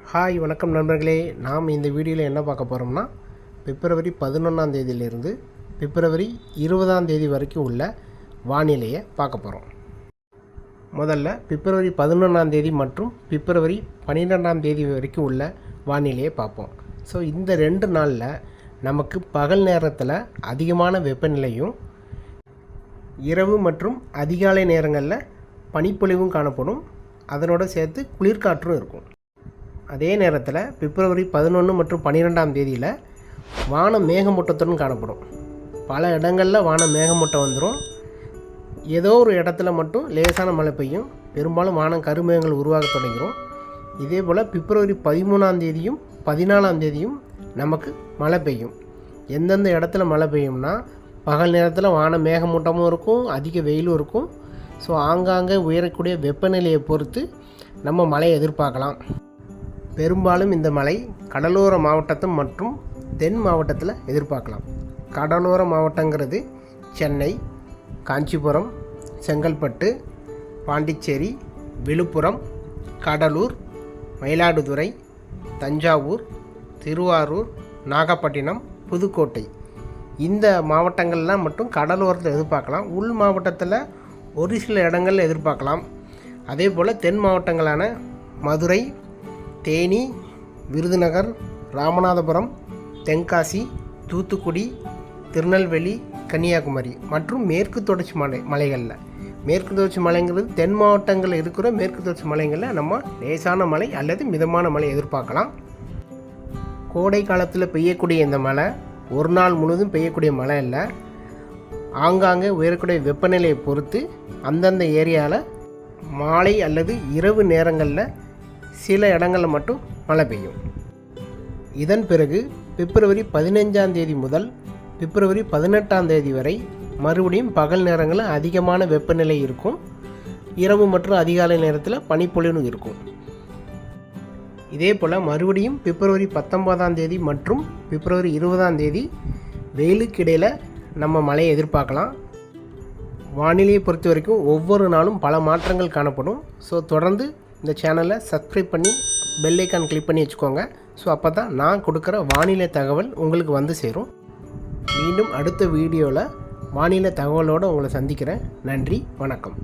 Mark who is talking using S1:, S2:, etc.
S1: Hi வணக்கம் நண்பர்களே. நாம் இந்த வீடியோவில் என்ன பார்க்க போகிறோம்னா பிப்ரவரி 11ஆம் தேதியிலிருந்து பிப்ரவரி 20ஆம் தேதி வரைக்கும் உள்ள வானிலையை பார்க்க போகிறோம். முதல்ல பிப்ரவரி 11ஆம் தேதி மற்றும் பிப்ரவரி 12ஆம் தேதி வரைக்கும் உள்ள வானிலையை பார்ப்போம். ஸோ இந்த 2 நாளில் நமக்கு பகல் நேரத்தில் அதிகமான வெப்பநிலையும் இரவு மற்றும் அதிகாலை நேரங்களில் பனிப்பொழிவும் காணப்படும். அதனோடு சேர்த்து குளிர்காற்றும் இருக்கும். அதே நேரத்தில் பிப்ரவரி 11 மற்றும் 12ஆம் தேதியில் வானம் மேகமூட்டத்துடன் காணப்படும். பல இடங்களில் வானம் மேகமூட்டம் வந்துடும். ஏதோ ஒரு இடத்துல மட்டும் லேசான மழை பெய்யும். பெரும்பாலும் வானம் கருமேகங்கள் உருவாக தொடங்கிடும். இதே போல் பிப்ரவரி 13ஆம் தேதியும் 14ஆம் தேதியும் நமக்கு மழை பெய்யும். எந்தெந்த இடத்துல மழை பெய்யும்னா பகல் நேரத்தில் வானம் மேகமூட்டமும் இருக்கும், அதிக வெயிலும் இருக்கும். ஸோ ஆங்காங்கே உயரக்கூடிய வெப்பநிலையை பொறுத்து நம்ம மழையை எதிர்பார்க்கலாம். பெரும்பாலும் இந்த மழை கடலோர மாவட்டத்தும் மற்றும் தென் மாவட்டத்தில் எதிர்பார்க்கலாம். கடலோர மாவட்டங்கிறது சென்னை, காஞ்சிபுரம், செங்கல்பட்டு, பாண்டிச்சேரி, விழுப்புரம், கடலூர், மயிலாடுதுறை, தஞ்சாவூர், திருவாரூர், நாகப்பட்டினம், புதுக்கோட்டை இந்த மாவட்டங்கள்லாம் மட்டும் கடலோரத்தில் எதிர்பார்க்கலாம். உள் மாவட்டத்தில் ஒரு சில இடங்களில் எதிர்பார்க்கலாம். அதே போல் தென் மாவட்டங்களான மதுரை, தேனி, விருதுநகர், ராமநாதபுரம், தென்காசி, தூத்துக்குடி, திருநெல்வேலி, கன்னியாகுமரி மற்றும் மேற்கு தொடர்ச்சி மலைகளில் மேற்கு தொடர்ச்சி மலைங்கிறது தென் மாவட்டங்களில் இருக்கிற மேற்கு தொடர்ச்சி மலைகளில் நம்ம லேசான மழை அல்லது மிதமான மழை எதிர்பார்க்கலாம். கோடை காலத்தில் பெய்யக்கூடிய இந்த மழை ஒரு நாள் முழுவதும் பெய்யக்கூடிய மழை இல்லை. ஆங்காங்கே உயரக்கூடிய வெப்பநிலையை பொறுத்து அந்தந்த ஏரியாவில் மாலை அல்லது இரவு நேரங்களில் சில இடங்களில் மட்டும் மழை பெய்யும். இதன் பிறகு பிப்ரவரி 15ஆம் தேதி முதல் பிப்ரவரி 18ஆம் தேதி வரை மறுபடியும் பகல் நேரங்களில் அதிகமான வெப்பநிலை இருக்கும். இரவு மற்றும் அதிகாலை நேரத்தில் பனிப்பொழிவும் இருக்கும். இதே போல் மறுபடியும் பிப்ரவரி 19ஆம் தேதி மற்றும் பிப்ரவரி 20ஆம் தேதி வெயிலுக்கு இடையில் நம்ம மழையை எதிர்பார்க்கலாம். வானிலையை பொறுத்த வரைக்கும் ஒவ்வொரு நாளும் பல மாற்றங்கள் காணப்படும். ஸோ தொடர்ந்து இந்த சேனலை சப்ஸ்கிரைப் பண்ணி பெல் ஐக்கான் கிளிக் பண்ணி வச்சுக்கோங்க. ஸோ அப்போ தான் நான் கொடுக்குற வானிலை தகவல் உங்களுக்கு வந்து சேரும். மீண்டும் அடுத்த வீடியோவில் வானிலை தகவலோடு உங்களை சந்திக்கிறேன். நன்றி, வணக்கம்.